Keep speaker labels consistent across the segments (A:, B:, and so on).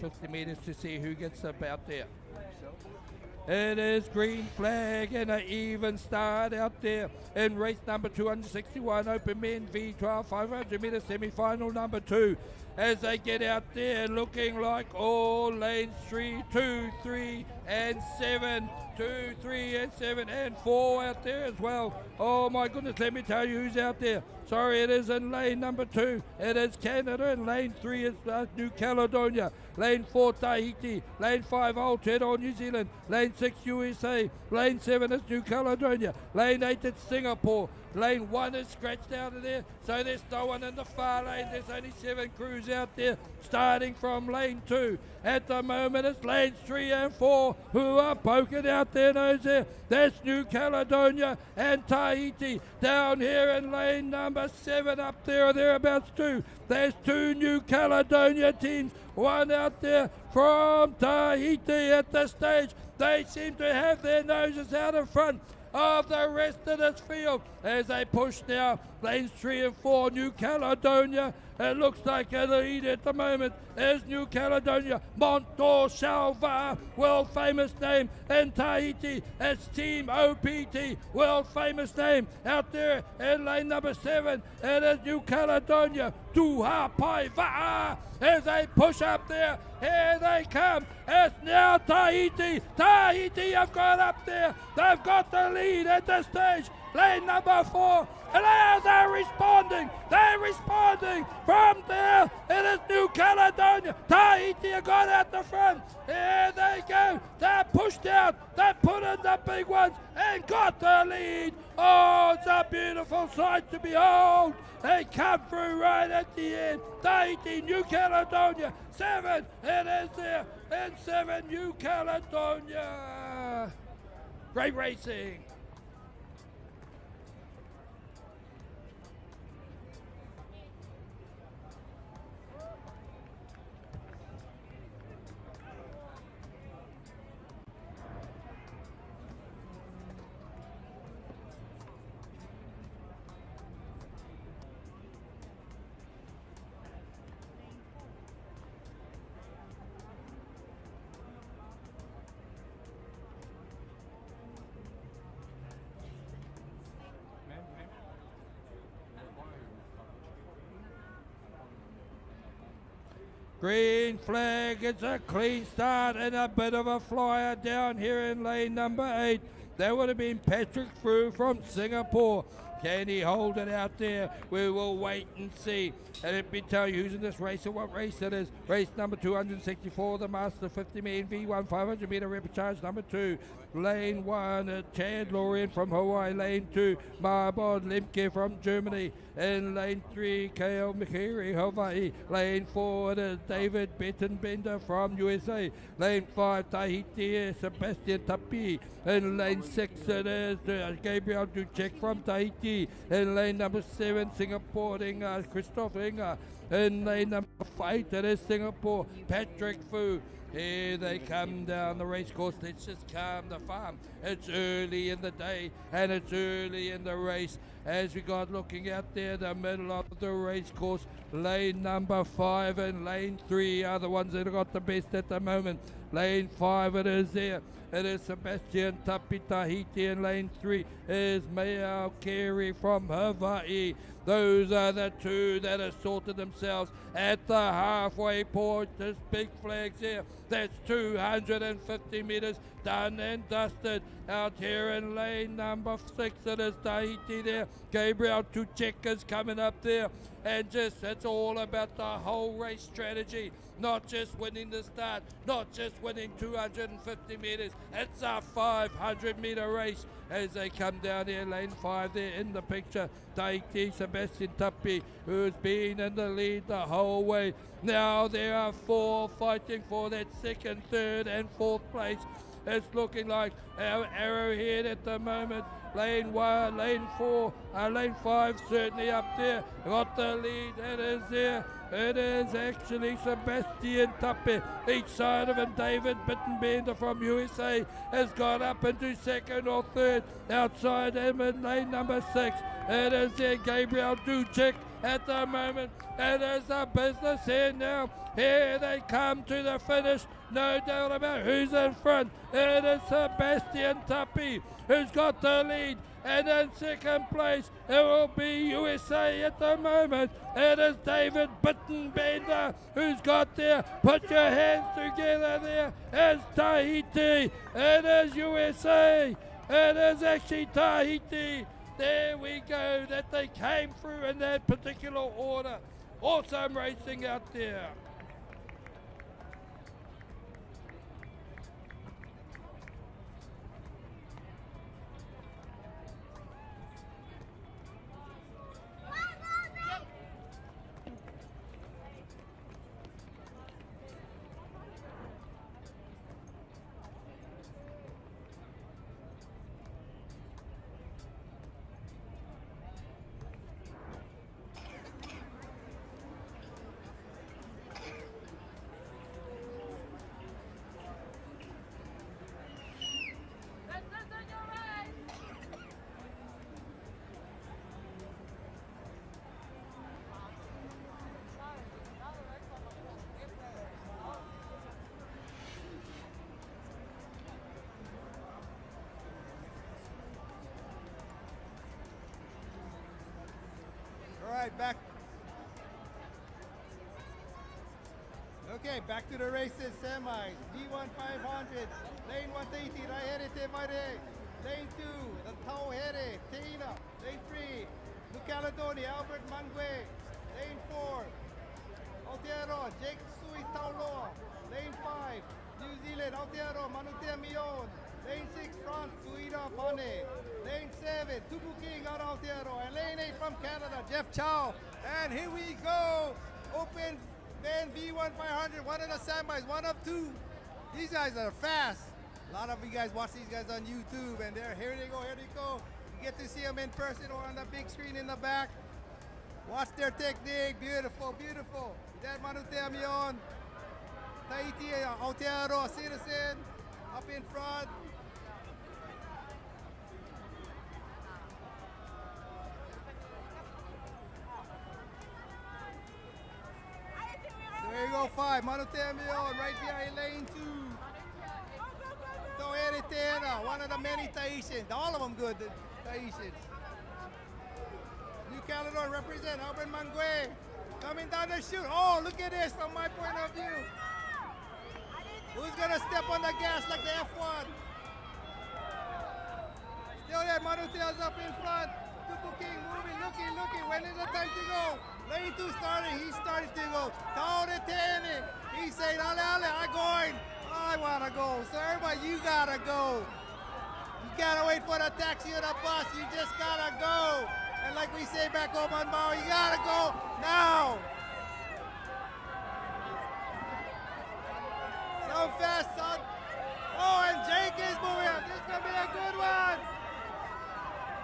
A: 50 metres to see who gets up out there. It is green flag and an even start out there in race number 261, Open Men V12, 500 metre semi-final number 2. As they get out there looking like all lanes 3, 2, 3 and 7, 2, 3 and 7 and 4 out there as well. Oh my goodness, let me tell you who's out there. Sorry, it is in lane number 2. It is Canada. In lane 3 is New Caledonia. Lane 4, Tahiti. Lane 5, Aotearoa, New Zealand. Lane 6, USA. Lane 7 is New Caledonia. Lane 8 is Singapore. Lane 1 is scratched out of there, so there's no one in the far lane. There's only 7 crews out there starting from lane 2. At the moment, it's lanes 3 and 4 who are poking out their nose there. That's New Caledonia and Tahiti. Down here in lane number 7 up there or thereabouts too. There's 2 New Caledonia teams. One out there from Tahiti at this stage. They seem to have their noses out in front of the rest of this field as they push now lanes 3 and 4. New Caledonia, it looks like a lead at the moment is New Caledonia. Montor Salva, world famous name, and Tahiti, it's Team OPT, world famous name. Out there in lane number 7, it is New Caledonia. Tuha Pai Va'a as they push up there. Here they come. It's now Tahiti. Tahiti have got up there. They've got the lead at this stage. Lane number 4. And they're responding. They're responding from there. It is New Caledonia. Tahiti have got out the front. Here they go. They're pushed out. They put in the big ones and got the lead. Oh, it's a beautiful sight to behold. They come through right at the end. Tahiti, New Caledonia, 7. It is there. And 7, New Caledonia. Great racing. Green flag, it's a clean start and a bit of a flyer down here in lane number 8. That would have been Patrick Frew from Singapore. Can he hold it out there? We will wait and see. And let me tell you who's in this race and what race it is. Race number 264, the Master 50 Men V1 500 metre repechage number 2. Lane 1, Chad Lorien from Hawaii. Lane 2, Marbod Lemke from Germany. In lane 3, K.L. Mikiri, Hawaii. Lane 4, it is David Bettenbender from USA. Lane 5, Tahiti, Sebastian Tapi. In lane 6, it is Gabriel Ducek from Tahiti. In lane number 7, Singapore, Christoph Renger. In lane number 8, it is Singapore, Patrick Fu. Here they come down the race course. Let's just calm the farm. It's early in the day and it's early in the race. As we got looking out there, the middle of the race course, lane number 5 and lane 3 are the ones that have got the best at the moment. Lane 5 it is there. It is Sebastian Tapi Tahiti, and lane 3 is Mayao Carey from Hawaii. Those are the 2 that have sorted themselves at the halfway point. This big flag's here. That's 250 metres done and dusted. Out here in lane number 6, it is Tahiti there. Gabriel Tuchek is coming up there. And just, it's all about the whole race strategy. Not just winning the start, not just winning 250 metres. It's a 500 metre race as they come down here. Lane 5 there in the picture. Tahiti, Sebastian Tapi, who's been in the lead the whole way. Now there are 4 fighting for that 2nd, 3rd and 4th place. It's looking like our Arrowhead at the moment. Lane 1, lane 4, lane 5 certainly up there. Got the lead, it is there. It is actually Sebastian Tappe. Each side of him, David Bittenbender from USA has got up into second or third. Outside him in lane number 6, it is there Gabriel Ducek at the moment. It is the business here now. Here they come to the finish. No doubt about who's in front. It is Sebastian Tappe who's got the lead. And in second place, it will be USA at the moment. It is David Bittenbender who's got there. Put your hands together there. It's Tahiti. It is USA. It is actually Tahiti. There we go, that they came through in that particular order. Awesome racing out there.
B: Back. Okay, back to the races, semis. D1 500, lane 180, Raherete Mare. Lane 2, the Tau Here, Teina. Lane 3, New Caledonia, Albert Mangue. Lane 4, Aotearoa, Jake Sui Tauloa. Lane 5, New Zealand, Aotearoa, Manutea Mion. Lane 6, France, Tuira Pane. Lane 7, Tupu King out of Aotearoa. And lane 8 from Canada, Jeff Chow. And here we go. Open Men V1 500, one of the semis, one of two. These guys are fast. A lot of you guys watch these guys on YouTube, and here they go, here they go. You get to see them in person or on the big screen in the back. Watch their technique, beautiful, beautiful. That Manutea Mion, Tahiti, Aotearoa, Citizen, up in front. There you go, 5. Manutea Mion, right behind lane 2. Toeretena, one of the many Tahitians. All of them good, the Tahitians. New Caledonia represent Albert Mangue. Coming down the chute. Oh, look at this from my point of view. Who's going to step on the gas like the F1? Still there, Manutea's up in front. Tupu King moving, looking. When is the time to go? Lane 2 started, he started to go. Tauretene. He said, Ale, I'm going. I want to go, sir, but you got to go. You got to wait for the taxi or the bus. You just got to go. And like we say back home on Maui, you got to go now. So fast, son. Oh, and Jake is moving up. This is going to be a good one.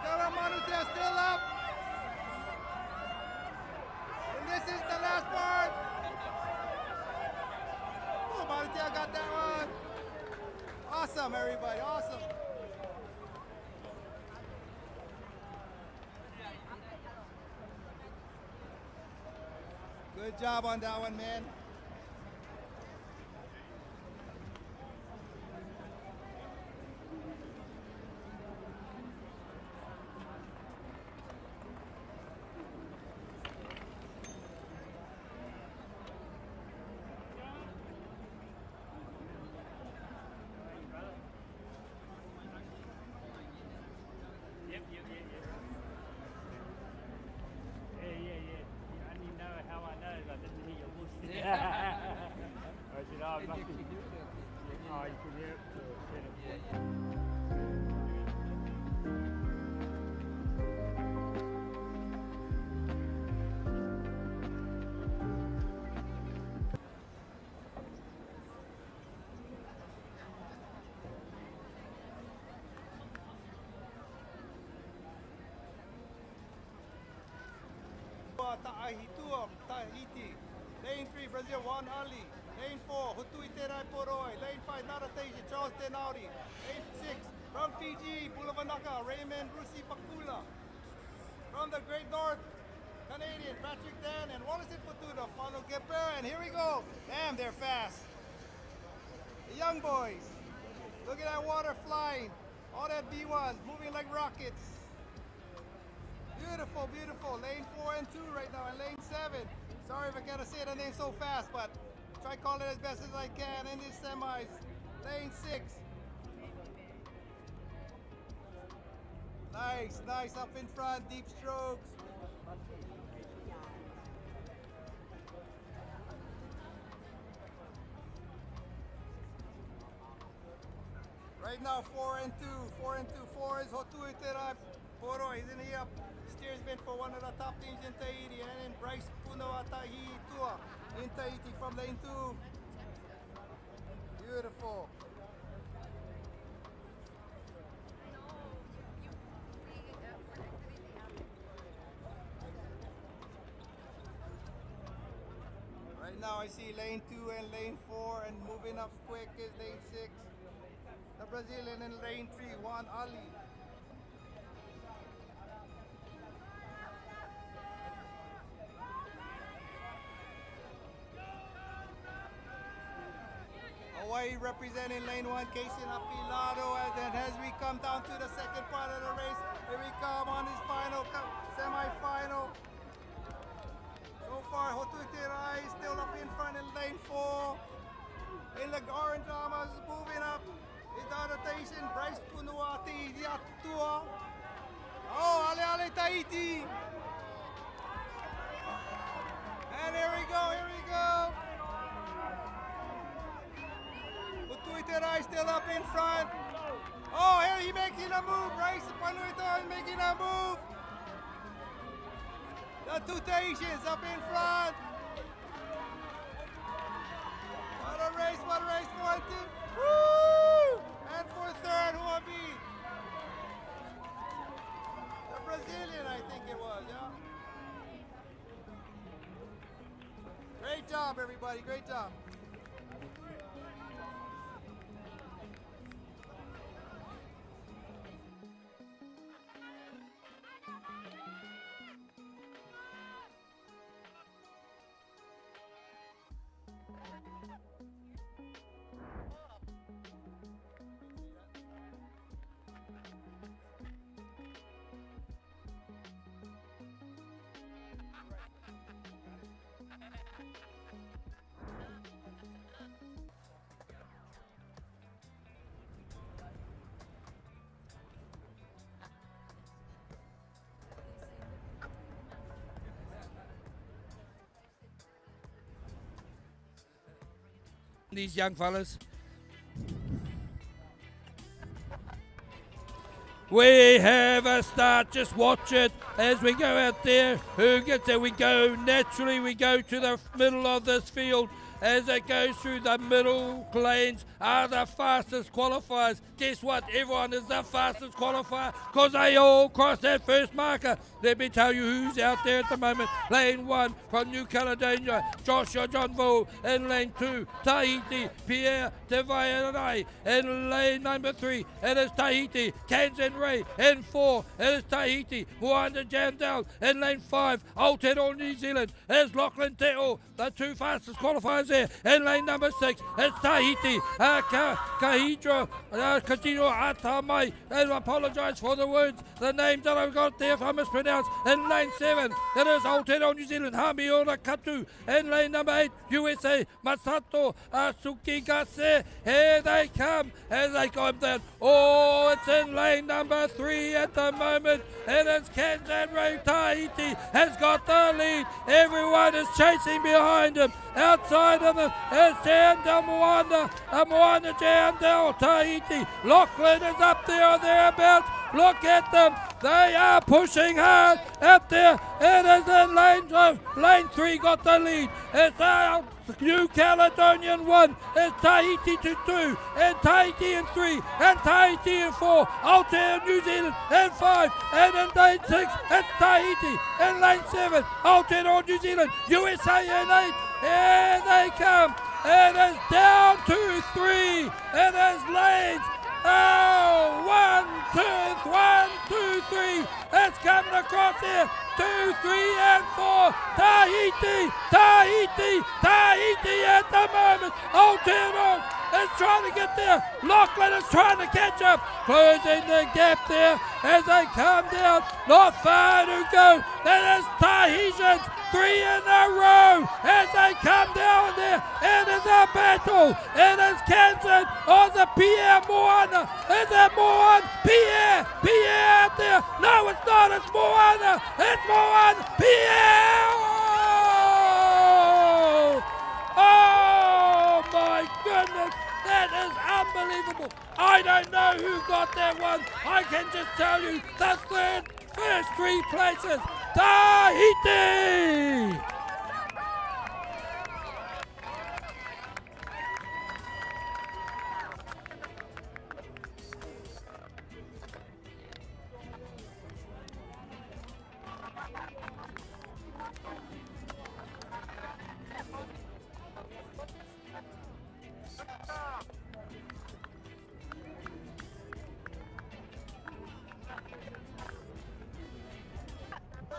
B: Dora Manutea still up. And this is the last part. Oh, Manutea got that one. Awesome, everybody. Awesome. Good job on that one, man. Tahitua, Tahiti. Lane 3, Brazil, Juan Ali. Lane 4, Hutuiterai Poroi. Lane 5, Narateja, Charles Tenauri. Lane 6, from Fiji, Pulavanaka, Raymond Rusi Pakula. From the Great North, Canadian, Patrick Dan and Wallace Futuda, Fano Geber, and here we go. Damn, they're fast. The young boys. Look at that water flying. All that V1s moving like rockets. Beautiful, beautiful. Lane 4 and 2 right now, and lane 7. Sorry if I gotta say the name so fast, but try call it as best as I can in these semis. Lane 6. Nice, nice up in front, deep strokes. Right now, 4 and 2. 4 and 2. 4 is Hotuiterai Poro. He's in the up. Steersman for one of the top teams in Tahiti. And then Bryce Punoa Tahitua in Tahiti from lane 2. Beautiful. Right now I see lane 2 and lane 4, and moving up quick is lane 6. The Brazilian in lane 3, Juan Ali. Hawaii representing lane 1, Casey Apilado, and then as we come down to the second part of the race, here we come on this final semi-final. So far, Hotuiterai is still up in front in lane 4. In the orange armors is moving up. Is the rotation, Bryce Punuati Diatua. Oh, Ale Ale Tahiti. And here we go, here we go. Hotuiterai still up in front. Oh, here he making a move. Bryce Punuati making a move. The two Tahitians up in front. What a race, 1, 2. Woo! And for third, who will be? The Brazilian, I think it was, yeah? Great job, everybody, great job.
A: These young fellas. We have a start, just watch it as we go out there. Who gets there? We go naturally, we go to the middle of this field. As it goes through the middle lanes are the fastest qualifiers. Guess what? Everyone is the fastest qualifier because they all cross that first marker. Let me tell you who's out there at the moment. Lane 1 from New Caledonia, Joshua Johnville. In lane 2, Tahiti, Pierre Tevaerai. In lane number 3, it is Tahiti, Kansan Ray. In 4, it is Tahiti, Moana Jandel. In lane 5, Aotearoa New Zealand, it is Lachlan Te'o. The two fastest qualifiers there. In lane number 6, it's Tahiti, Kahidro, Katino Atamai. I apologise for the words, the names that I've got there if I mispronounce. In lane 7, it is Aotearoa New Zealand, Hamiora Katu. In lane number 8, USA, Masato Asukigase. Here they come as they come down. Oh, it's in lane number 3 at the moment. It is Kansan Ray. Tahiti has got the lead. Everyone is chasing behind him. Outside of it is Jandel Moana Jandel, Tahiti. Lachlan is up there or thereabouts. Look at them. They are pushing hard out there. It is in lane 3 got the lead. It's out New Caledonian 1, and Tahiti to 2, and Tahiti in 3, and Tahiti in 4, Aotearoa New Zealand in 5, and in lane 6, it's Tahiti, in lane 7, Aotearoa New Zealand, USA in 8, here they come, it is down to 3, it is lanes, oh, 1, 2, 3, it's coming across here, 2, 3, and 4, Tahiti, Tahiti, Tahiti at the moment, Aotearoa is trying to get there, Lachlan is trying to catch up, closing the gap there as they come down, not far to go, that is Tahitians, 3 in a row as they come down there, it is a battle, it is Kansas, or is it Pierre Moana, is it Moana, Pierre out there, no it's not, it's Moana, Pierre, oh my goodness, that is unbelievable, I don't know who got that one, I can just tell you, the first 3 places, Tahiti!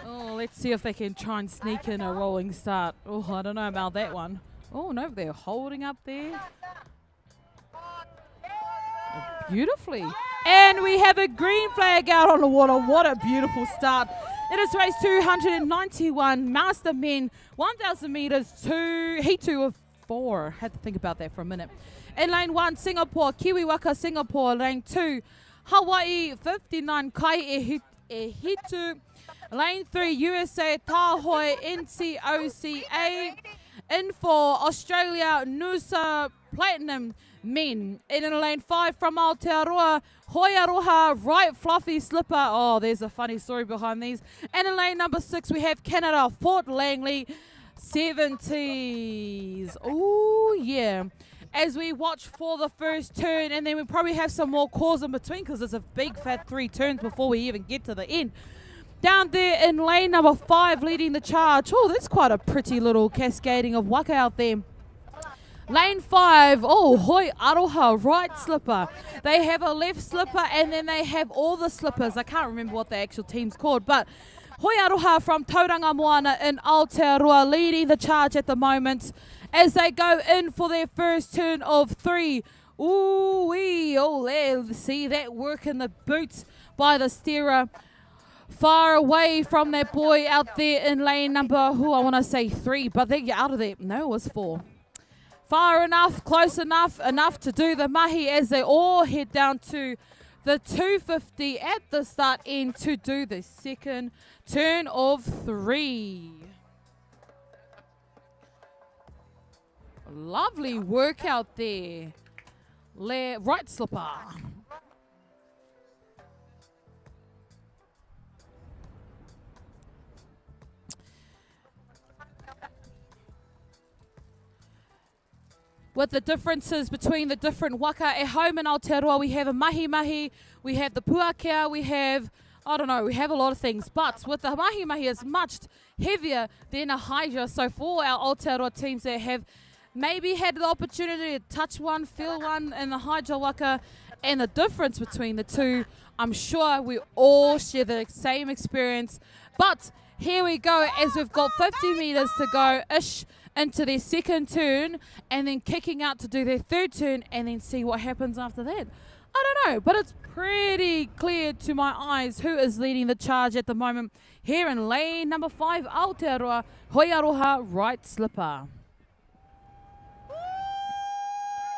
C: Oh, let's see if they can try and sneak in a rolling start. Oh, I don't know about that one. Oh, no, they're holding up there. Oh, beautifully. And we have a green flag out on the water. What a beautiful start. It is race 291, Master Men, 1,000 metres, heat 2 of 4. Had to think about that for a minute. In lane 1, Singapore, Kiwi Waka, Singapore. Lane 2, Hawaii, 59, Kai Ehitu. Lane 3, USA, Tahoi, NCOCA. In 4, Australia, Noosa, Platinum, Men. And in lane 5 from Aotearoa, Hoiaroha, right fluffy slipper. Oh, there's a funny story behind these. And in lane number 6, we have Canada, Fort Langley, 70s. Oh, yeah. As we watch for the first turn, and then we probably have some more calls in between because there's a big fat 3 turns before we even get to the end. Down there in lane number 5, leading the charge. Oh, that's quite a pretty little cascading of waka out there. Lane 5, oh, Hoi Aroha, right slipper. They have a left slipper and then they have all the slippers. I can't remember what the actual team's called, but Hoi Aroha from Tauranga Moana in Aotearoa leading the charge at the moment as they go in for their first turn of 3. Ooh-wee, oh, there, see that work in the boots by the steerer. Far away from that boy out there in lane number, I want to say 3, but they get out of there. No, it was 4. Far enough, close enough to do the mahi as they all head down to the 250 at the start end to do the second turn of 3. Lovely work out there. Right slipper. With the differences between the different waka at home in Aotearoa, we have a mahi-mahi, we have the puakea, we have, I don't know, we have a lot of things. But with the mahi-mahi, it's much heavier than a hydra. So for our Aotearoa teams that have maybe had the opportunity to touch one, feel one in the hydra waka, and the difference between the two, I'm sure we all share the same experience. But here we go as we've got 50 metres to go-ish into their second turn and then kicking out to do their third turn and then see what happens after that. I don't know, but it's pretty clear to my eyes who is leading the charge at the moment here in lane number 5, Aotearoa, Hoiaroha, right slipper.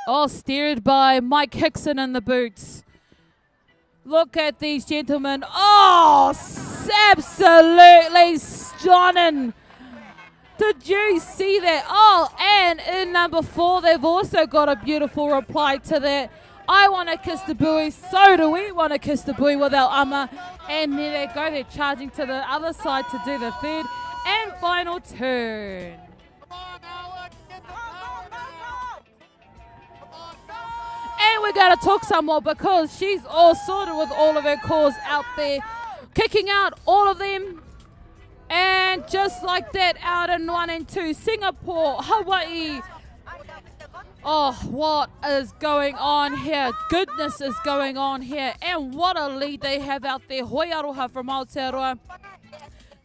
C: Oh, steered by Mike Hickson in the boots. Look at these gentlemen. Oh, absolutely stunning. Did you see that? Oh, and in number 4, they've also got a beautiful reply to that. I want to kiss the buoy. So do we want to kiss the buoy with our ama. And there they go. They're charging to the other side to do the third and final turn. we're going to talk some more because she's all sorted with all of her calls out there, kicking out all of them. And just like that, out in 1 and 2, Singapore, Hawaii. Oh, what is going on here? Goodness is going on here. And what a lead they have out there. Hoi aroha from Aotearoa.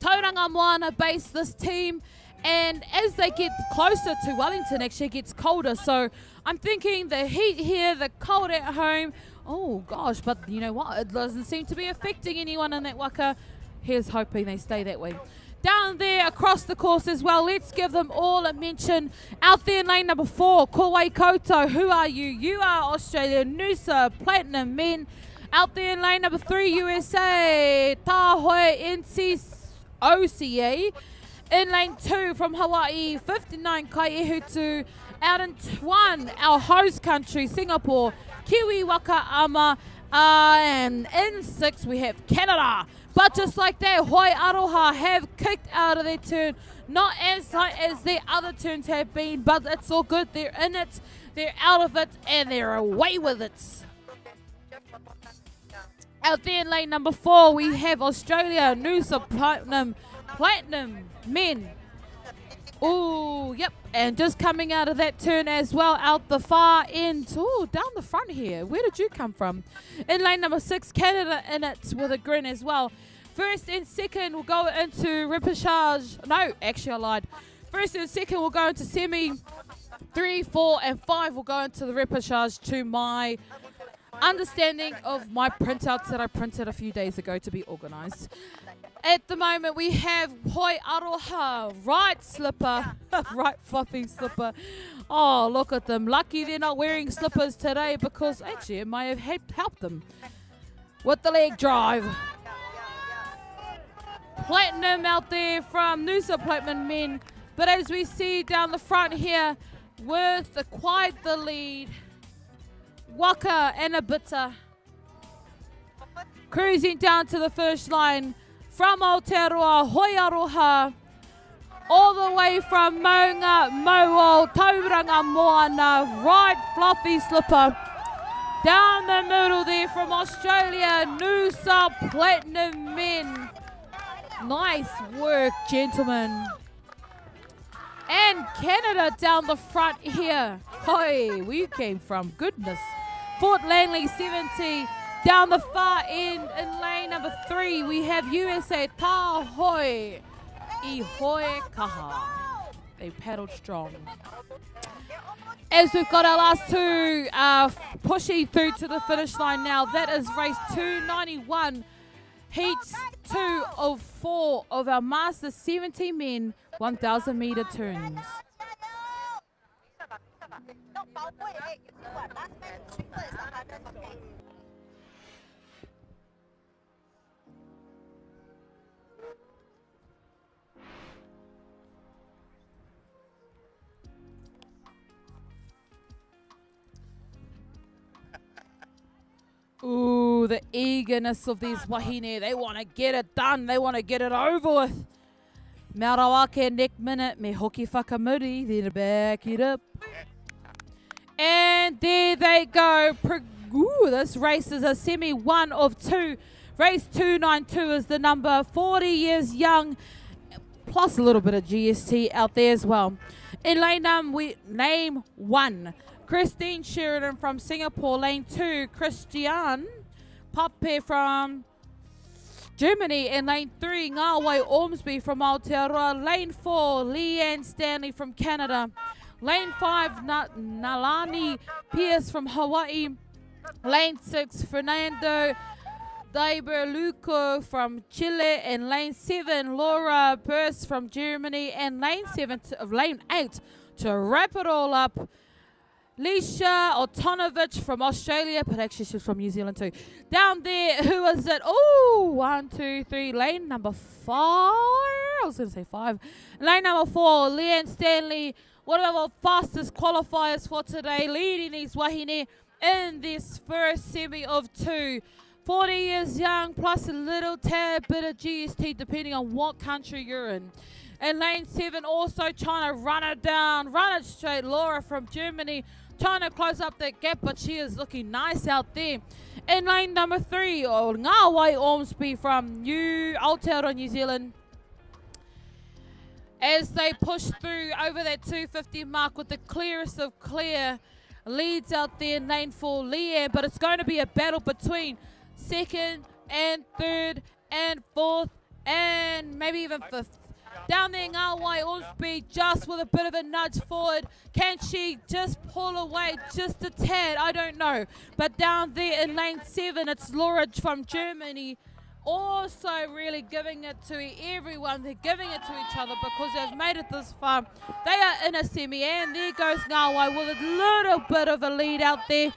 C: Tauranga Moana base this team. And as they get closer to Wellington, actually it gets colder. So I'm thinking the heat here, the cold at home. Oh, gosh, but you know what? It doesn't seem to be affecting anyone in that waka. Here's hoping they stay that way. Down there across the course as well, let's give them all a mention. Out there in lane number 4, Kowai Koto, who are you? You are Australia, Noosa, Platinum Men. Out there in lane number 3, USA, Tahoe, NC, OCA. In lane 2 from Hawaii, 59, Kaihutu. Out in 1, our host country, Singapore, Kiwi Waka Ama. And in 6, we have Canada. But just like that, Hoi Aroha have kicked out of their turn. Not as tight as their other turns have been, but it's all good. They're in it, they're out of it, and they're away with it. Out there in lane number 4, we have Australia, Noosa, Platinum Men. Oh, yep. And just coming out of that turn as well, out the far end. Oh, down the front here. Where did you come from? In lane number 6, Canada in it with a grin as well. First and second will go into repechage. No, actually I lied. First and second will go into semi. 3, 4, and 5 will go into the repechage to my understanding of my printouts that I printed a few days ago to be organised. At the moment, we have Hoi Aroha, right slipper, right fluffy slipper. Oh, look at them. Lucky they're not wearing slippers today because actually it may have helped them with the leg drive. Platinum out there from Noosa Platinum Men. But as we see down the front here, with quite the lead, Waka and Abita cruising down to the first line. From Aotearoa, Hoi Aroha, all the way from Maunga, Mo'o, Tauranga Moana, right fluffy slipper. Down the middle there from Australia, Noosa Platinum Men. Nice work, gentlemen. And Canada down the front here. Hoi, where you came from, goodness. Fort Langley 70. Down the far end in lane number 3, we have USA Tahoe, Ihoe Kaha. They paddled strong. As we've got our last 2 pushing through to the finish line now, that is race 291, heats 2 of 4 of our Master 70 men 1,000 meter turns. Ooh, the eagerness of these wahine. They want to get it done. They want to get it over with. Maurawake neck minute. Me hoki whakamuri. Then back it up. And there they go. Ooh, this race is a semi 1 of 2. Race 292 is the number. 40 years young. Plus a little bit of GST out there as well. In lane name 1. Christine Sheridan from Singapore. Lane 2, Christian Pape from Germany. And lane 3, Ngawai Ormsby from Aotearoa. Lane 4, Leanne Stanley from Canada. Lane 5, Nalani Pierce from Hawaii. Lane 6, Fernando Daiberluco from Chile. And lane 7, Laura Burst from Germany. And lane 8, to wrap it all up, Lisha Otonovich from Australia, but actually she's from New Zealand too. Down there, who is it? Oh, 1, 2, 3, lane number 5. I was going to say 5. Lane number 4, Leanne Stanley, one of our fastest qualifiers for today, leading these wahine in this first semi of 2. 40 years young, plus a little tad bit of GST, depending on what country you're in. And lane 7 also trying to run it down, run it straight. Laura from Germany, trying to close up that gap, but she is looking nice out there. In lane number 3, Ngāwai Ormsby from Aotearoa, New Zealand. As they push through over that 250 mark with the clearest of clear leads out there in lane 4, Leanne, but it's going to be a battle between second and third and fourth and maybe even fifth. Down there, Ngāwai Ormsby just with a bit of a nudge forward. Can she just pull away just a tad? I don't know. But down there in lane 7, it's Laura from Germany. Also really giving it to everyone. They're giving it to each other because they've made it this far. They are in a semi, and there goes Ngāwai with a little bit of a lead out there.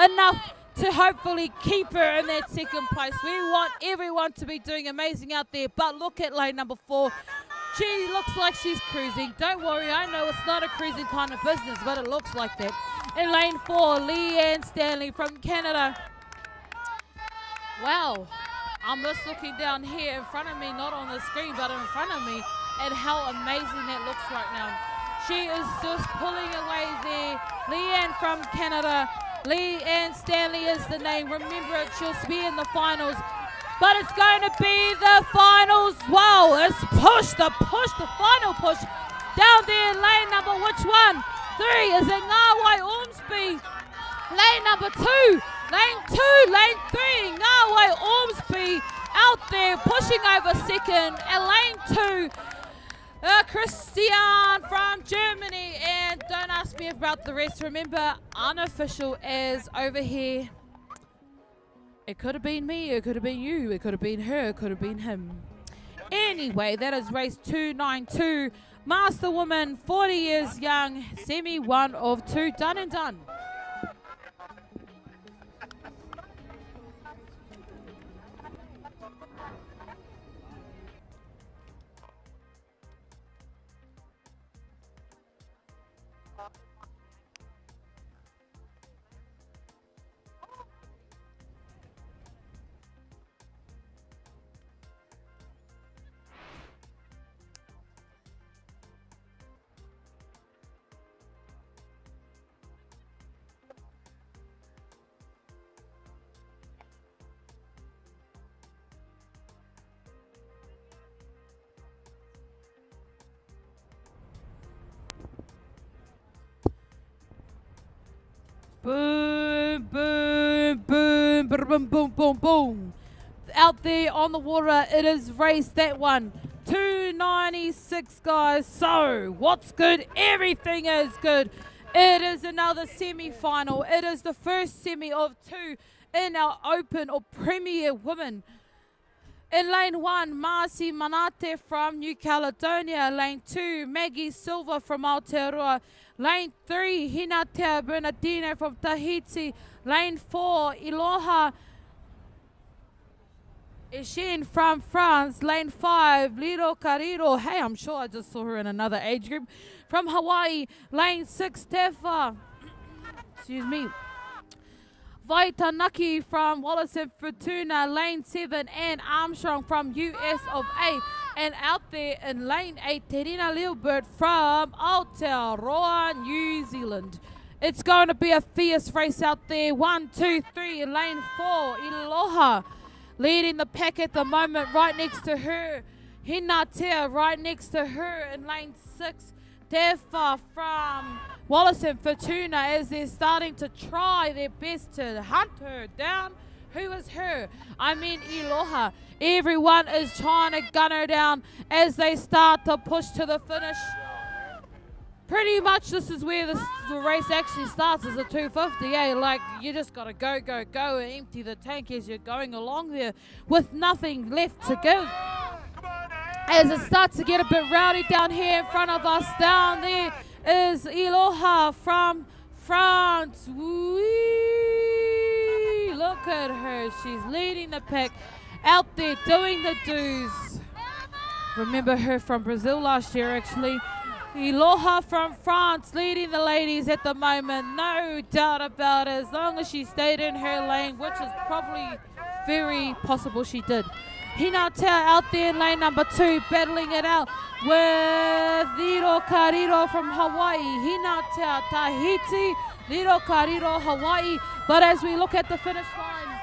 C: Enough to hopefully keep her in that second place. We want everyone to be doing amazing out there, but look at lane number 4. She looks like she's cruising. Don't worry, I know it's not a cruising kind of business, but it looks like that. In lane 4, Leanne Stanley from Canada. Wow, I'm just looking down here in front of me, not on the screen, but in front of me, and how amazing that looks right now. She is just pulling away there. Leanne from Canada. Leanne Stanley is the name. Remember it, she'll be in the finals. But it's going to be the finals. Wow, it's the final push. Down there in lane number, which one? 3, is it Ngāwai Ormsby? Lane number 2, lane 2, lane 3, Ngāwai Ormsby out there pushing over second. And lane 2, Christian from Germany. And don't ask me about the rest. Remember, unofficial as over here. It could have been me, it could have been you, it could have been her, it could have been him. Anyway, that is race 292. Master woman, 40 years young, semi 1 of 2, done and done. Boom, boom, boom, boom, boom, boom, boom. Out there on the water, it is race that one. 296, guys. So, what's good? Everything is good. It is another semi-final. It is the first semi of 2 in our Open or Premier Women. In lane 1, Marcy Manate from New Caledonia. Lane 2, Maggie Silva from Aotearoa. Lane 3, Hinatea Bernardino from Tahiti. Lane 4, Iloha Etienne from France. Lane 5, Liro Cariro. Hey, I'm sure I just saw her in another age group. From Hawaii. Lane 6, Tefa. Excuse me. Vaitanaki from Wallace and Fortuna. Lane 7, Anne Armstrong from US of A. And out there in lane 8, Terina Lilbert from Aotearoa, New Zealand. It's going to be a fierce race out there. 1, 2, 3 in lane 4, Iloha leading the pack at the moment. Right next to her, Hinatea right next to her in lane 6. Tefa from Wallace and Fortuna as they're starting to try their best to hunt her down. Who is her? I mean Iloha. Everyone is trying to gun her down as they start to push to the finish. Pretty much this is where the race actually starts, is a 250. Like you just got to go, go, go and empty the tank as you're going along there with nothing left to give. As it starts to get a bit rowdy down here in front of us, down there is Iloha from France. Whee! Look at her. She's leading the pack out there doing the do's. Remember her from Brazil last year, actually. Iloha from France leading the ladies at the moment. No doubt about it, as long as she stayed in her lane, which is probably very possible she did. Hinatea out there in lane number 2, battling it out with Liro Cariro from Hawaii. Hinatea, Tahiti, Riro Kariro Hawaii. But as we look at the finish line,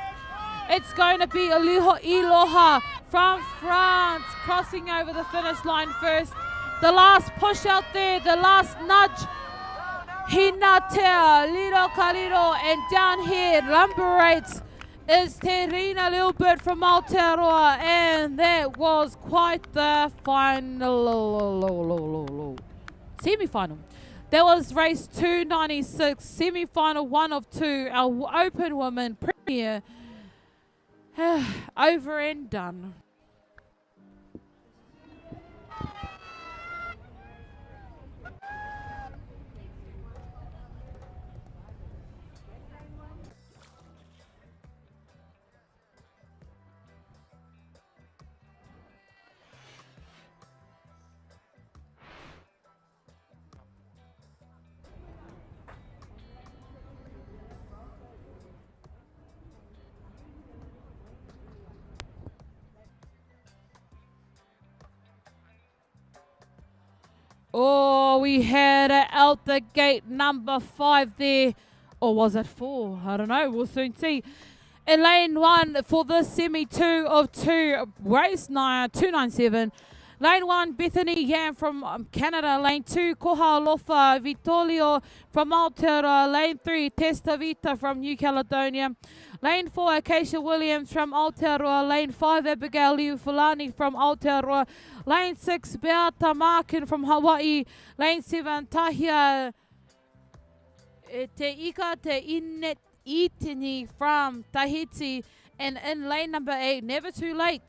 C: it's going to be Iloha from France crossing over the finish line first. The last push out there, the last nudge. Hinatea, Liro Kariro, and down here, number 8 is Terina Lilbert from Aotearoa, and that was quite the final, semi-final. That was race 296, semi-final 1 of 2, our open women premier, over and done. Oh, we had out the gate number 5 there. Or was it 4? I don't know. We'll soon see. In lane 1 for the semi 2 of 2, race 297. Lane 1, Bethany Yam from Canada. Lane 2, Koha Lofa Vitolio from Aotearoa. Lane 3, Testa Vita from New Caledonia. Lane 4, Acacia Williams from Aotearoa. Lane 5, Abigail Liufulani from Aotearoa. Lane 6, Beata Markin from Hawaii. Lane 7, Tahia Te Ika Te Inet Itini from Tahiti. And in lane number 8, never too late,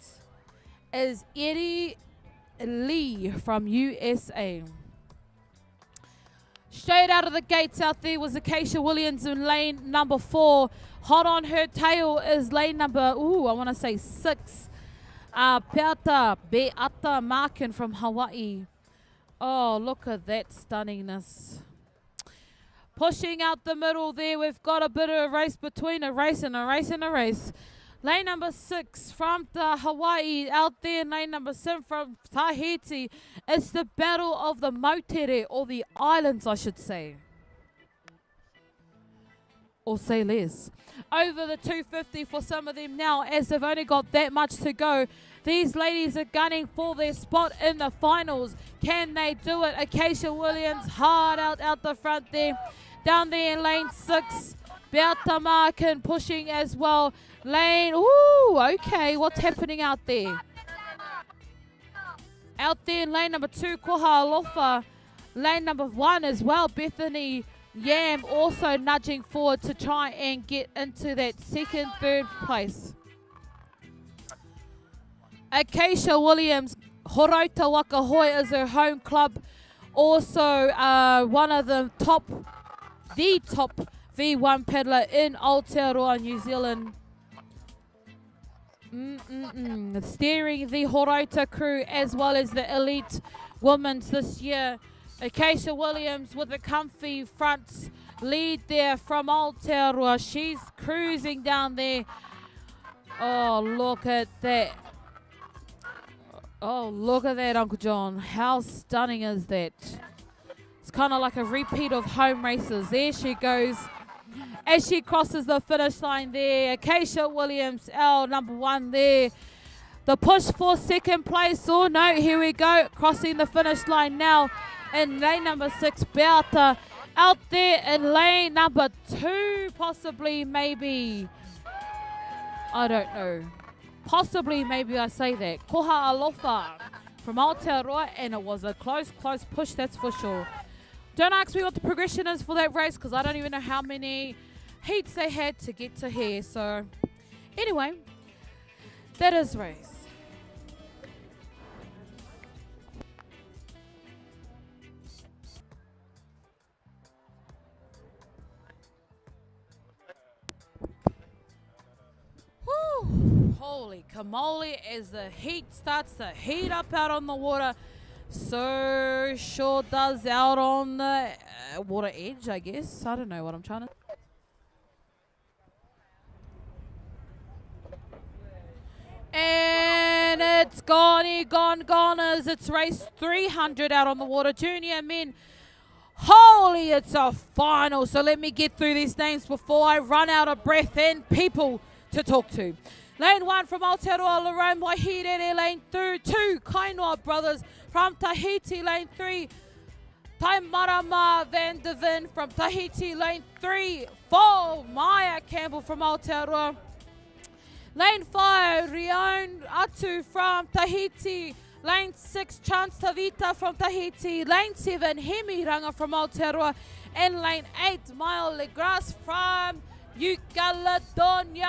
C: is Eddie Lee from USA. Straight out of the gates out there was Acacia Williams in lane number 4. Hot on her tail is lane number, I want to say 6. Beata Markin from Hawaii. Oh, look at that stunningness. Pushing out the middle there, we've got a bit of a race between a race and a race and a race. Lane number 6 from the Hawaii out there. Lane number 7 from Tahiti. It's the battle of the Moutere, or the islands, I should say. Or say less. Over the 250 for some of them now, as they've only got that much to go. These ladies are gunning for their spot in the finals. Can they do it? Acacia Williams hard out the front there. Down there in lane 6, Beata Markin pushing as well. Lane, okay, what's happening out there? Out there in lane number 2, Koha Alofa. Lane number 1 as well, Bethany Yam also nudging forward to try and get into that second, third place. Acacia Williams, Horauta Wakahoe is her home club. Also one of the top V1 peddler in Aotearoa, New Zealand. Steering the Horauta crew as well as the elite women's this year. Acacia Williams with a comfy front lead there from Aotearoa. She's cruising down there. Oh, look at that. Oh, look at that, Uncle John. How stunning is that? It's kind of like a repeat of home races. There she goes. As she crosses the finish line there, Acacia Williams, our number 1 there. The push for second place. Oh, no, here we go. Crossing the finish line now in lane number 6, Beata. Out there in lane number 2, possibly, maybe. I don't know. Possibly, maybe I say that. Koha Alofa from Aotearoa, and it was a close push, that's for sure. Don't ask me what the progression is for that race, because I don't even know how many heats they had to get to here. So, anyway, that is race. Whew. Holy camole, as the heat starts to heat up out on the water, so sure does out on the water edge, I guess. I don't know what I'm trying to... And it's gone as it's race 300 out on the water. Junior men Holy, it's a final. So let me get through these names before I run out of breath and people to talk to. Lane 1 from Aotearoa, Lorraine Wahirere. Lane 2, Kainoa Brothers from Tahiti. Lane 3, Taimarama Van de Ven from Tahiti. Lane 3, 4, Maya Campbell from Aotearoa. Lane 5, Rion Atu from Tahiti. Lane 6, Chance Tavita from Tahiti. Lane 7, Hemi Ranga from Aotearoa. And lane 8, Mile Legras from New Caledonia.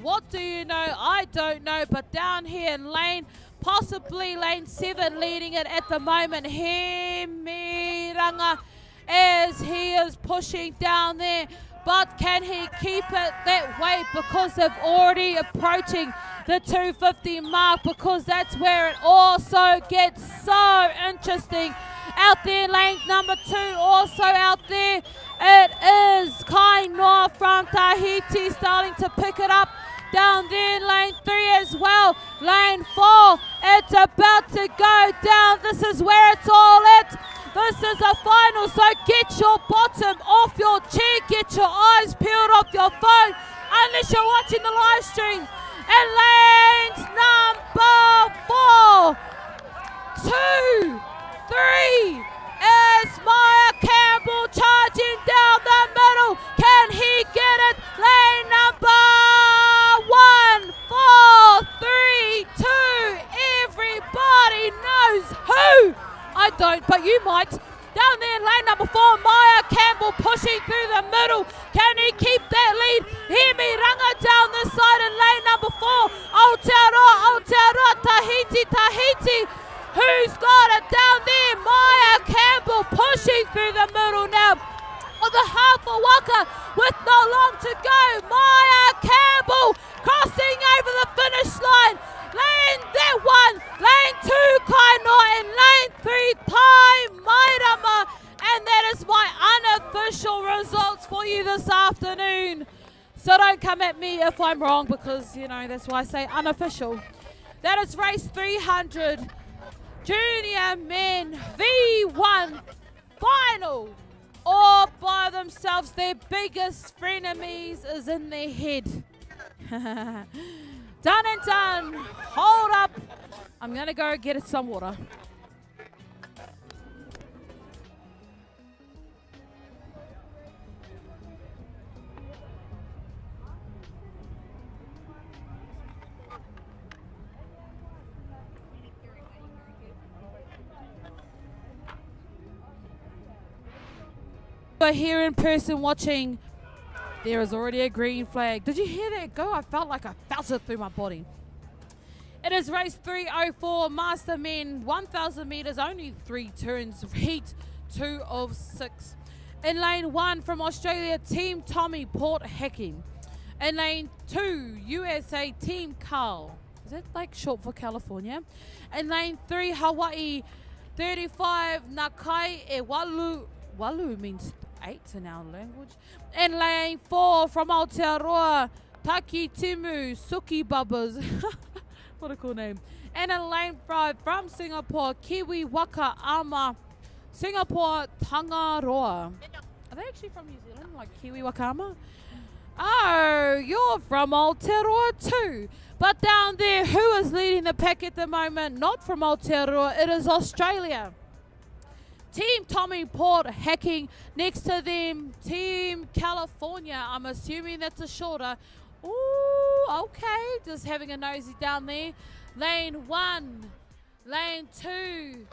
C: What do you know? I don't know. But down here in possibly lane 7 leading it at the moment, Hemi Ranga, as he is pushing down there. But can he keep it that way, because they're already approaching the 250 mark, because that's where it also gets so interesting. Out there, lane number 2 also out there. It is Kainoa from Tahiti starting to pick it up. Down there, lane 3 as well. Lane 4, it's about to go down. This is where it's all at. This is a final, so get your bottom off your chair, get your eyes peeled off your phone, unless you're watching the live stream. And lanes number 4, 2, 3, is Maya Campbell charging down the middle. Can he get it? Lane number 1, 4, 3, 2. Everybody knows who. I don't, but you might. Down there in lane number 4, Maya Campbell pushing through the middle. Can he keep that lead? Hemi Ranga down this side in lane number 4. Aotearoa, Tahiti. Who's got it down there? Maya Campbell pushing through the middle now. On the half a waka with no long to go. Maya Campbell crossing over the finish line. Lane that 1, lane 2 Kainoa, and lane 3 Taimarama. And that is my unofficial results for you this afternoon. So don't come at me if I'm wrong, because, you know, that's why I say unofficial. That is race 300. Junior Men V1 final. All by themselves. Their biggest frenemies is in their head. Done and done. Hold up. I'm going to go get some water. But here in person watching, there is already a green flag. Did you hear that go? I felt like I felt it through my body. It is race 304, Master Men, 1,000 meters, only 3 turns, heat 2 of 6. In lane 1 from Australia, Team Tommy Port Hacking. In lane 2, USA Team Carl. Is that like short for California? In lane 3, Hawaii, 35, Nakai e Walu. Walu means 8 in our language. In lane 4 from Aotearoa, Taki Timu Suki Bubbas. What a cool name. And in lane 5 from Singapore, Kiwi Waka Ama, Singapore Tangaroa. Are they actually from New Zealand, like Kiwi Wakama? Oh, you're from Aotearoa too. But down there, who is leading the pack at the moment? Not from Aotearoa, it is Australia. Team Tommy Port Hacking. Next to them, Team California. I'm assuming that's a shorter. Ooh, okay. Just having a nosy down there. Lane 1, lane 2,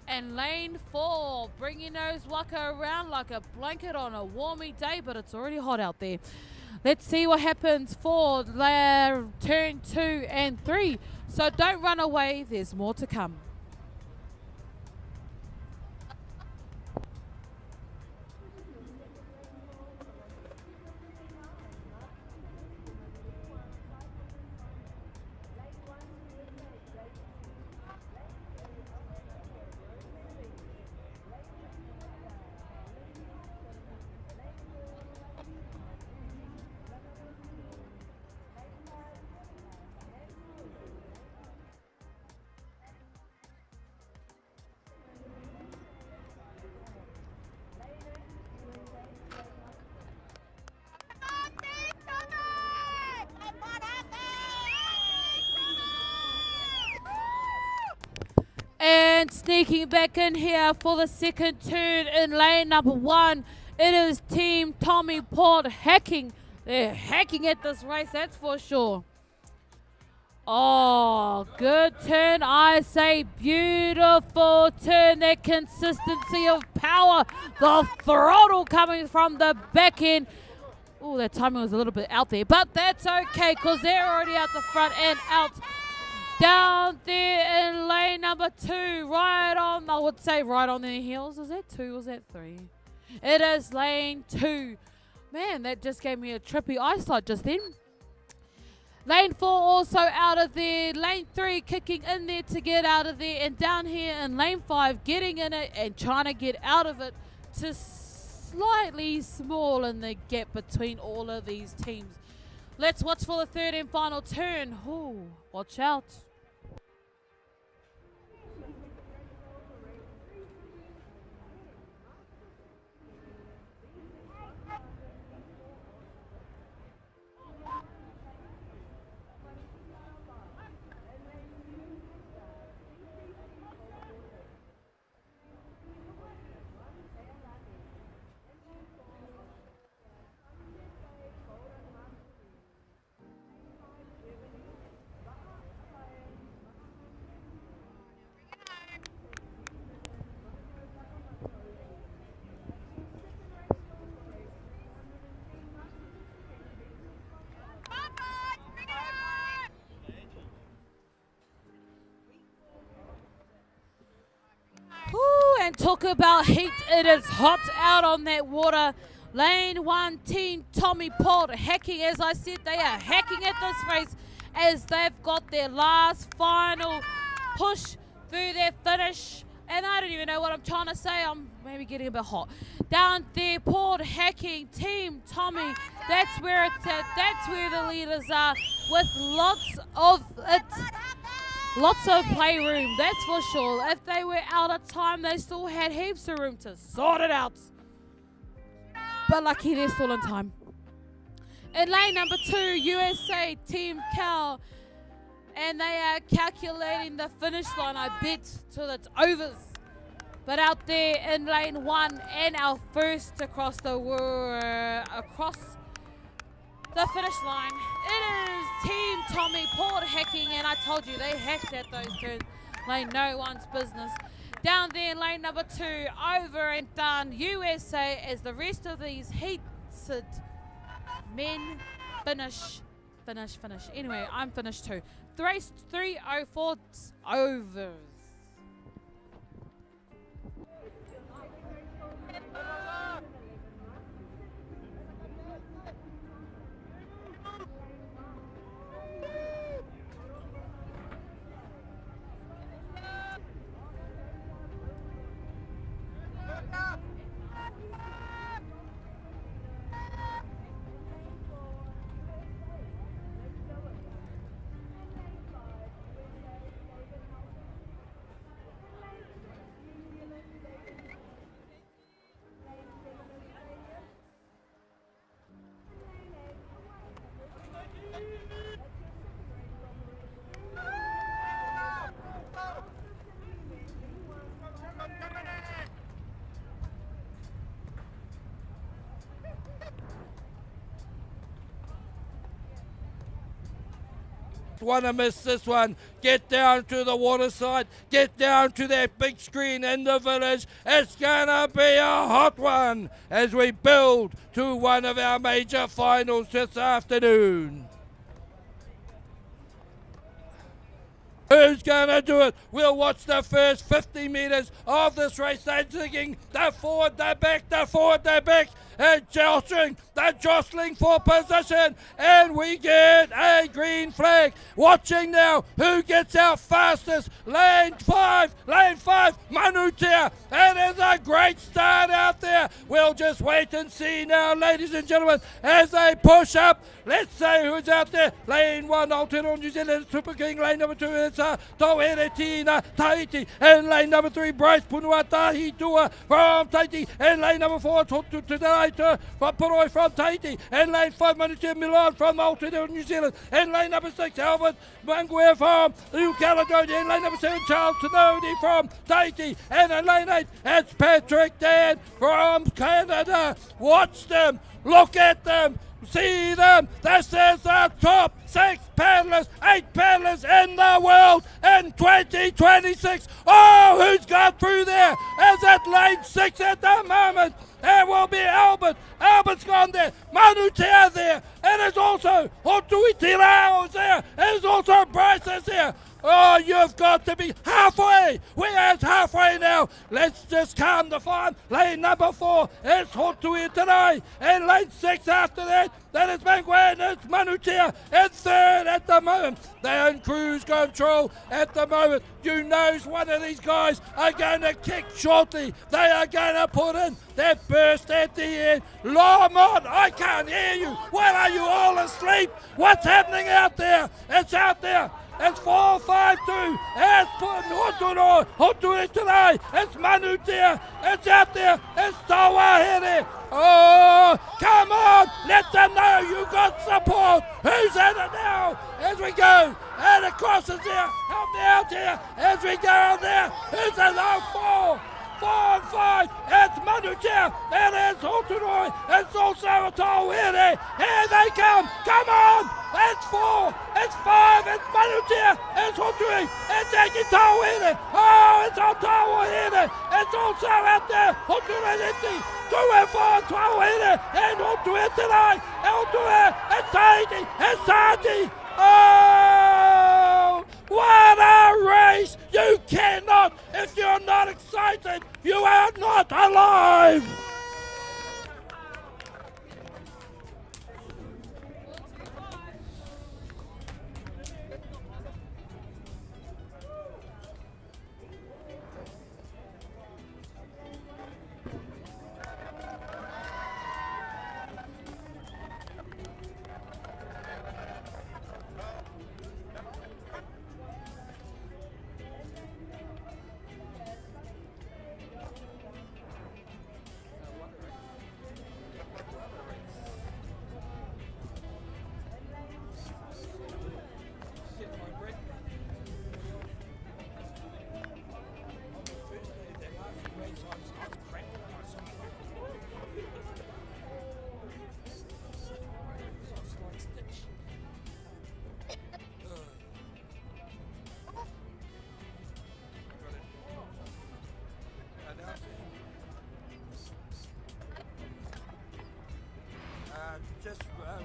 C: and lane 4. Bringing those waka around like a blanket on a warmy day, but it's already hot out there. Let's see what happens for turn 2 and 3. So don't run away. There's more to come. And sneaking back in here for the second turn in lane number 1. It is Team Tommy Port hacking. They're hacking at this race, that's for sure. Oh, good turn, I say. Beautiful turn. That consistency of power. The throttle coming from the back end. Oh, that timing was a little bit out there, but that's okay because they're already out the front and out. Down there in lane number 2, right on, I would say right on their heels. Is that 2 or is that 3? It is lane 2. Man, that just gave me a trippy eyesight just then. Lane 4 also out of there. Lane 3 kicking in there to get out of there. And down here in lane 5, getting in it and trying to get out of it to slightly small in the gap between all of these teams. Let's watch for the third and final turn. Ooh, watch out. And talk about heat, it is hot out on that water. Lane 1 team Tommy Port hacking. As I said, they are hacking at this race as they've got their last final push through their finish. And I don't even know what I'm trying to say. I'm maybe getting a bit hot. Down there, Port hacking, team Tommy. That's where it's at. That's where the leaders are with lots of it. Lots of playroom, that's for sure. If they were out of time, they still had heaps of room to sort it out. But lucky they're still in time. In lane number 2, USA Team Cal. And they are calculating the finish line, I bet, till it's overs. But out there in lane 1 and our first across the finish line, it is Team Tommy Port hacking, and I told you they hacked at those turns like no one's business. Down there in lane number 2, over and done, USA, as the rest of these heated men finish. Anyway, I'm finished too. Race 3:04 overs.
A: Want to miss this one. Get down to the waterside. Get down to that big screen in the village. It's gonna be a hot one as we build to one of our major finals this afternoon. Who's gonna do it? We'll watch the first 50 metres of this race. They're digging, they're forward, they're back, they're forward, they're back. And they're jostling for position, and we get a green flag. Watching now, who gets out fastest? Lane 5, Manutea. It is a great start out there. We'll just wait and see now, ladies and gentlemen, as they push up. Let's say who's out there. Lane 1, Aotearoa New Zealand, Super King. Lane number 2, it's Tauhere Tina Tahiti. And lane number 3, Bryce Punua Tahitua from Tahiti. And lane number 4, Totu Tudai Taito from Paroi from Tahiti. In lane 5, Manutia Milan from Aotearoa, New Zealand. In lane number 6, Albert Manguer from New Caledonia. In lane number 7, Charles Tenodi from Tahiti. And in lane 8, it's Patrick Dan from Canada. Watch them, look at them, see them. This is the top 6 paddlers, 8 paddlers in the world in 2026. Oh, who's gone through there? Is it lane 6 at the moment? It will be Albert. Albert's gone there. Manutea there. It is also Hotui Tirao is there. It is also Bryce is there. Oh, you've got to be halfway. We're at halfway now. Let's just calm the farm. Lane number 4 is Hotui Tirao. And lane 6 after that is Manguer and it's Manutea in 3rd at the moment. They're in cruise control at the moment. You know one of these guys are going to kick shortly. They are going to put in that burst at the end. Lormont, I can't hear you. What, are you all asleep? What's happening out there? It's out there. It's 4-5-2. It's Hotui today. It's Manutea. It's out there. It's Tawahere. Oh, come on. Let them know you got support. Who's in it now? As we go. And across is there. Help me out here. As we go out there. Who's in the 4 and 5, it's Manutea, it is Hotui, it's also Tawahere, here they come on, it's 4, it's 5, it's Manutea, it's Hotui, it's Eki Tawahere, oh, it's Tawahere, it's also out there, Hotui, 2 and 4, Tawahere, and Hotui tonight, Hotui, it's Tahiti, it's Tahiti, oh, what a race! You cannot, if you're not excited, you are not alive!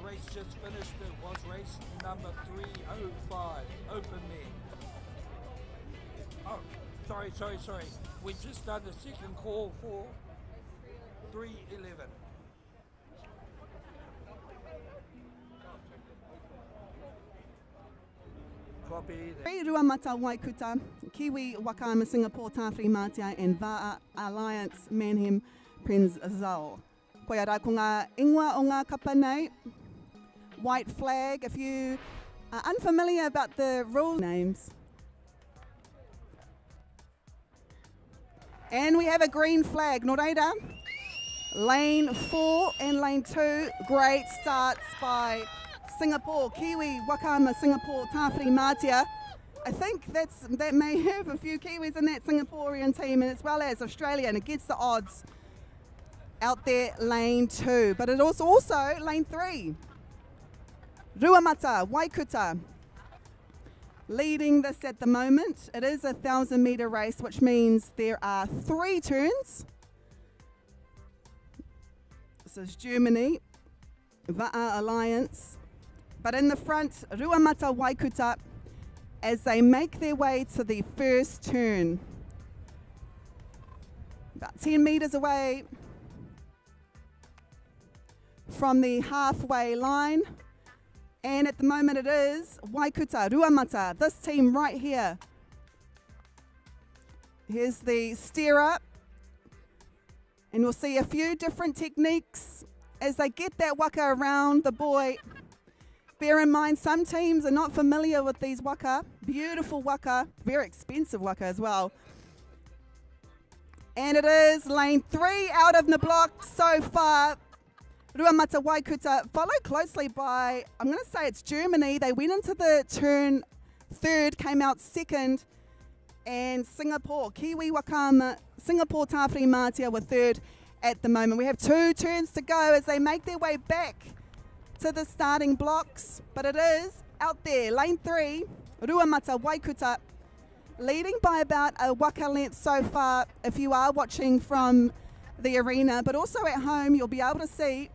A: Race just finished. It was race number 305, Open Men. Oh, sorry. We just done the second call for 311. Copy.
D: Ruamata Waikuta, Kiwi Wakama Singapore Tāwhiri Mātia and Va'a Alliance Manham Prince Zal. Koe ara ko ngā ingoa o ngā kapa nei. White flag, if you are unfamiliar about the rule names. And we have a green flag, no reira. Lane 4 and lane 2, great starts by Singapore, Kiwi, Wakama, Singapore, Tāwhiri Mātia. I think that may have a few Kiwis in that Singaporean team, and as well as Australian against the odds out there, lane 2. But it also lane 3. Ruamata, Waikuta, leading this at the moment. It is a 1,000-metre race, which means there are 3 turns. This is Germany, Va'a Alliance. But in the front, Ruamata, Waikuta, as they make their way to the first turn. About 10 metres away from the halfway line. And at the moment it is Waikuta, Ruamata, this team right here. Here's the steer up. And we'll see a few different techniques as they get that waka around the buoy. Bear in mind, some teams are not familiar with these waka. Beautiful waka, very expensive waka as well. And it is lane 3 out of the block so far. Ruamata Waikuta, followed closely by, I'm going to say it's Germany. They went into the turn third, came out second, and Singapore, Kiwi Wakama, Singapore Tāwhiri Mātia were third at the moment. We have 2 turns to go as they make their way back to the starting blocks, but it is out there, lane 3, Ruamata Waikuta, leading by about a waka length so far if you are watching from the arena, but also at home you'll be able to see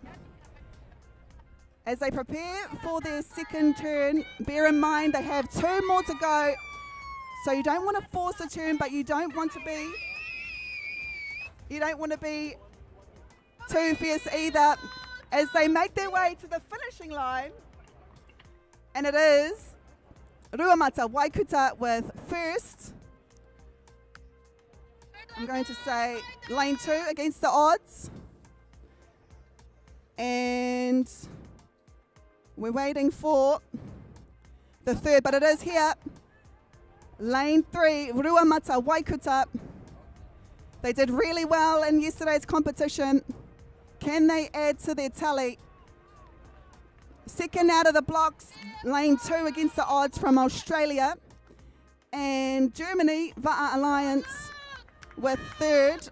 D: as they prepare for their second turn. Bear in mind they have 2 more to go, so you don't want to force a turn, but you don't want to be too fierce either as they make their way to the finishing line. And it is Ruamata Waikuta with first. I'm going to say lane 2 against the odds. And we're waiting for the third, but it is here. Lane 3, Ruamata Waikuta. They did really well in yesterday's competition. Can they add to their tally? Second out of the blocks, lane 2 against the odds from Australia. And Germany, Va'a Alliance, with third.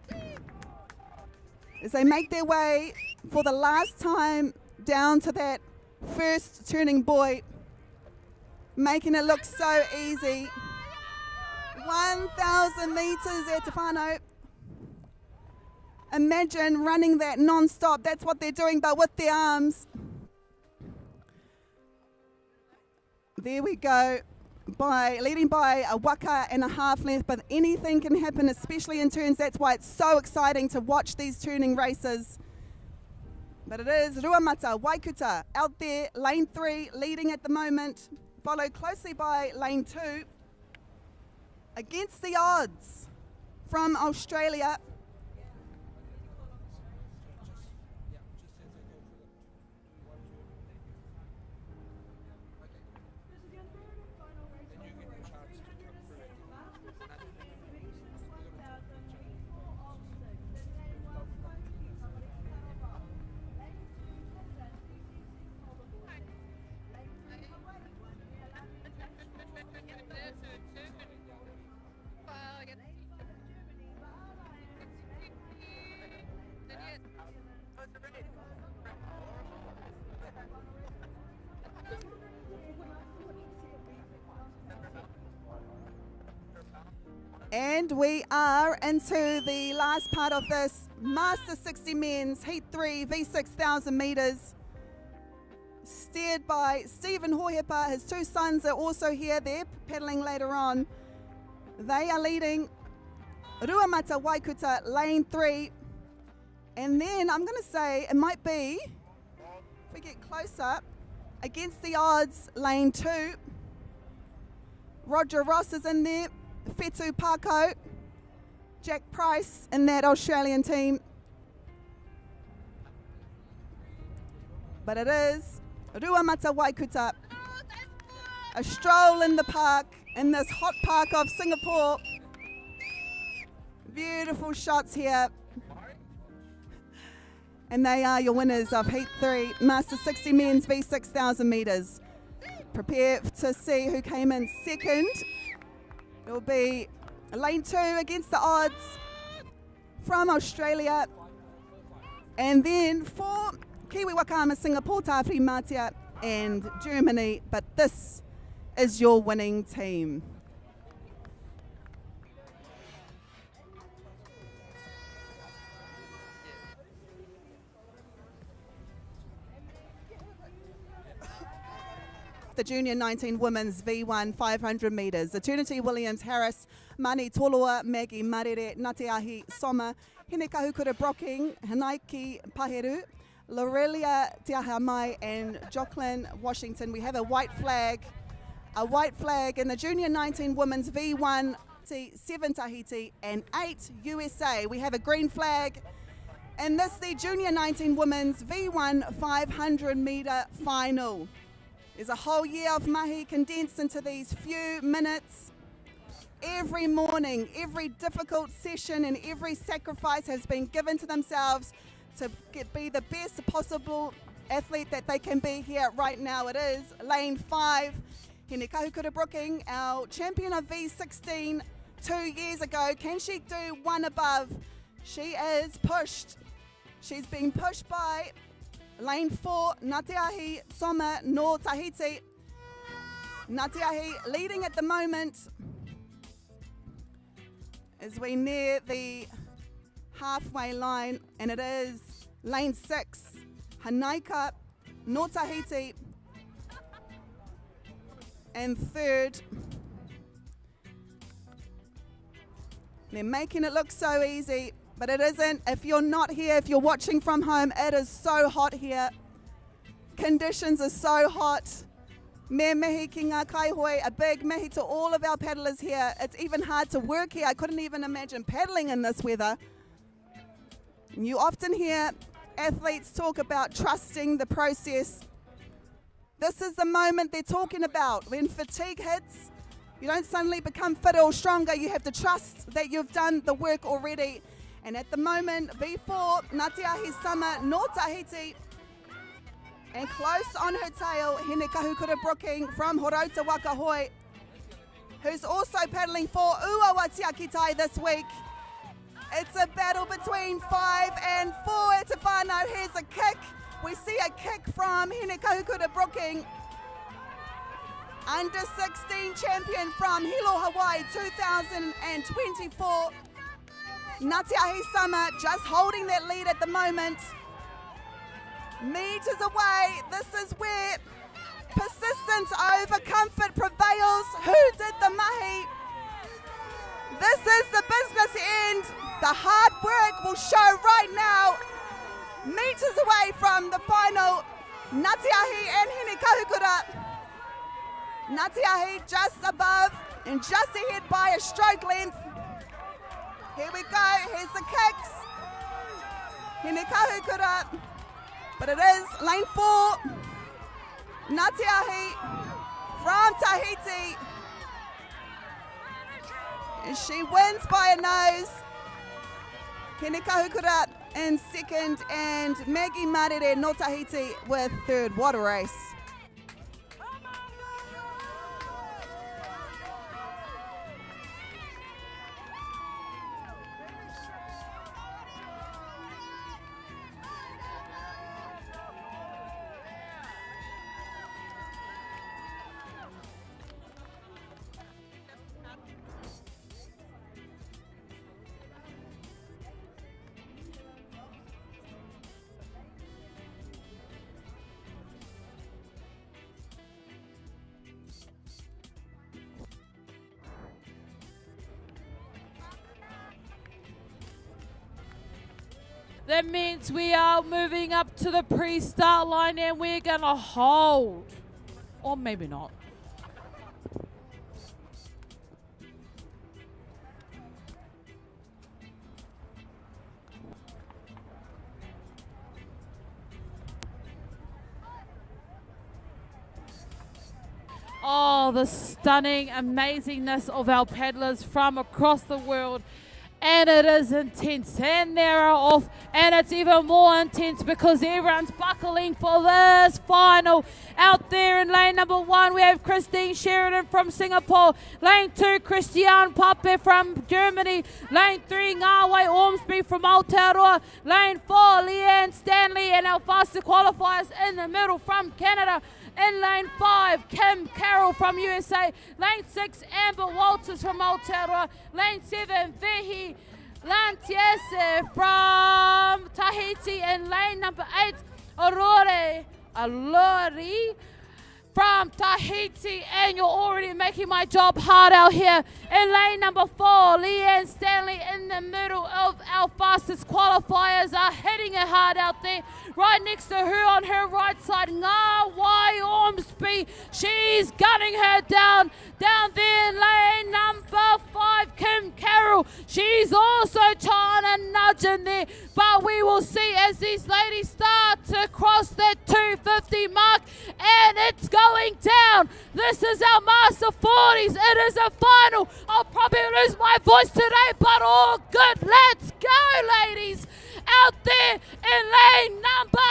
D: As they make their way for the last time down to that first turning buoy, making it look so easy. 1,000 metres at Tefano. Imagine running that non-stop. That's what they're doing, but with their arms. There we go. Leading by a waka and a half length, but anything can happen, especially in turns. That's why it's so exciting to watch these turning races. But it is Ruamata Waikuta out there, lane 3, leading at the moment, followed closely by lane 2. Against the odds from Australia. And we are into the last part of this Master 60 Men's Heat 3 V6000 metres. Steered by Stephen Hohepa. His 2 sons are also here. They're pedalling later on. They are leading Ruamata Waikuta, lane 3. And then I'm going to say it might be, if we get closer, against the odds, lane 2. Roger Ross is in there. Fetu Parko, Jack Price in that Australian team. But it is Ruamata Waikuta. A stroll in the park, in this hot park of Singapore. Beautiful shots here. And they are your winners of Heat 3, Master 60 Men's V6000 metres. Prepare to see who came in second. It will be lane 2 against the odds from Australia. And then for Kiwi Wakama, Singapore Tāwhiri Mātia and Germany. But this is your winning team. The Junior 19 Women's V1 500 metres. Eternity Williams Harris, Mani Toloa, Maggie Marere, Ngāteahi Soma, Hine Kahukura Brocking, Hanaiki Paheru, Lorelia Tiahamai and Jocelyn Washington. We have a white flag in the Junior 19 Women's V1, 7 Tahiti and 8 USA. We have a green flag. And this the Junior 19 Women's V1 500 metre final. There's a whole year of mahi condensed into these few minutes. Every morning, every difficult session and every sacrifice has been given to themselves to be the best possible athlete that they can be here right now. It is lane 5, Hene Kahukura Brooking, our champion of V16 2 years ago. Can she do one above? She is pushed. She's being pushed by lane 4, Ngātiahi Soma no Tahiti. Ngātiahi leading at the moment as we near the halfway line, and it is lane 6, Hanaika no Tahiti, and third. They're making it look so easy, but it isn't. If you're not here, if you're watching from home, it is so hot here. Conditions are so hot. Me mihi ki ngā kaihoi, a big mihi to all of our paddlers here. It's even hard to work here. I couldn't even imagine paddling in this weather. You often hear athletes talk about trusting the process. This is the moment they're talking about. When fatigue hits, you don't suddenly become fitter or stronger. You have to trust that you've done the work already. And at the moment, V4, Ngātiahi Sama no Tahiti. And close on her tail, Hene Kahukura Brooking from Horota Wakahoi, who's also paddling for Uawatiakitai this week. It's a battle between 5 and 4. Tefano, here's a kick. We see a kick from Hene Kahukura Brooking. Under 16 champion from Hilo, Hawaii, 2024. Ngātiahi Sama just holding that lead at the moment. Meters away, this is where persistence over comfort prevails. Who did the mahi? This is the business end. The hard work will show right now. Meters away from the final, Ngātiahi and Hene Kahukura. Ngātiahi just above and just ahead by a stroke length. Here we go, here's the kicks. Hene Kahukura. But it is lane 4, Ngātiahi from Tahiti. And she wins by a nose. Hene Kahukura in second, and Maggie Marere no Tahiti with third. What a race.
C: That means we are moving up to the pre-start line and we're going to hold. Or maybe not. Oh, the stunning amazingness of our paddlers from across the world. And it is intense, and they're off, and it's even more intense because everyone's buckling for this final. Out there in lane number 1, we have Christine Sheridan from Singapore. Lane 2, Christian Pape from Germany. Lane 3, Ngāwai Ormsby from Aotearoa. Lane 4, Leanne Stanley, and our fastest qualifiers in the middle from Canada. In lane 5, Kim Carroll from USA. Lane 6, Amber Walters from Aotearoa. Lane 7, Vehi Lantiese from Tahiti. And lane number 8, Aurore Alori from Tahiti. And you're already making my job hard out here. In lane number 4, Leanne Stanley in the middle of our fastest qualifiers are hitting it hard out there. Right next to her on her right side, Ngāwai Ormsby. She's gunning her down. Down there in lane number 5, Kim Carroll. She's also trying to nudge in there. But we will see as these ladies start to cross that 250 mark. And it's going down. This is our Master 40s. It is a final. I'll probably lose my voice today, but all good. Let's go, ladies. out there in lane number,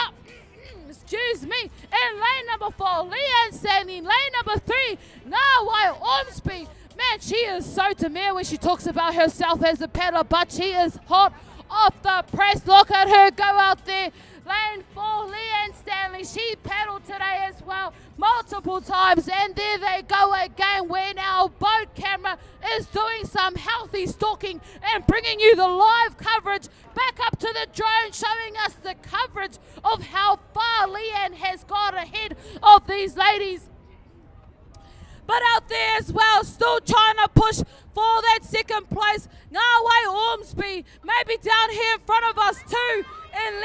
C: excuse me, in lane number 4, Leanne Stanley. Lane number 3, Ngawai Ormsby. Man, she is so demure when she talks about herself as a peddler, but she is hot off the press. Look at her go out there. Lane 4, Leanne Stanley. She paddled today as well, multiple times, and there they go again when our boat camera is doing some healthy stalking and bringing you the live coverage back up to the drone, showing us the coverage of how far Leanne has got ahead of these ladies. But out there as well, still trying to push for that second place. Ngawai Ormsby, maybe down here in front of us too. In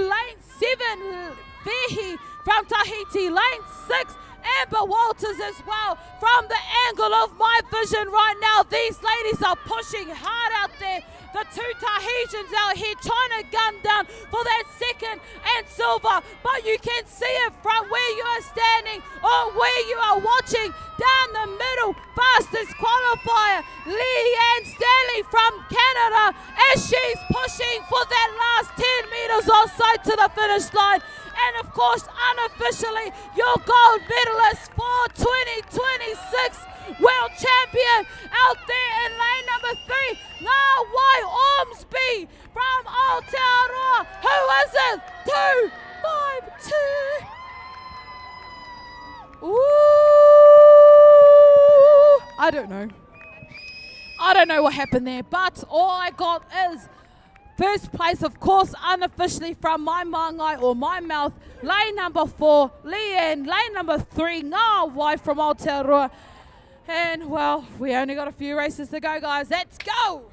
C: lane 7, Vehi from Tahiti. Lane 6, Amber Walters as well. From the angle of my vision right now, these ladies are pushing hard out there. The two Tahitians out here trying to gun down for that second and silver. But you can see it from where you are standing or where you are watching. Down the middle, fastest qualifier, Leanne Stanley from Canada, as she's pushing for that last 10 meters or so to the finish line. And of course, unofficially, your gold medalist for 2026 world champion out there in lane number 3, Ngawai Ormsby from Aotearoa. Who is it? 252. Ooh, I don't know. I don't know what happened there, but all I got is first place, of course, unofficially from my mangai or my mouth. Lane number 4, Leanne. Lane number 3, Ngawai from Aotearoa. And, well, we only got a few races to go, guys. Let's go!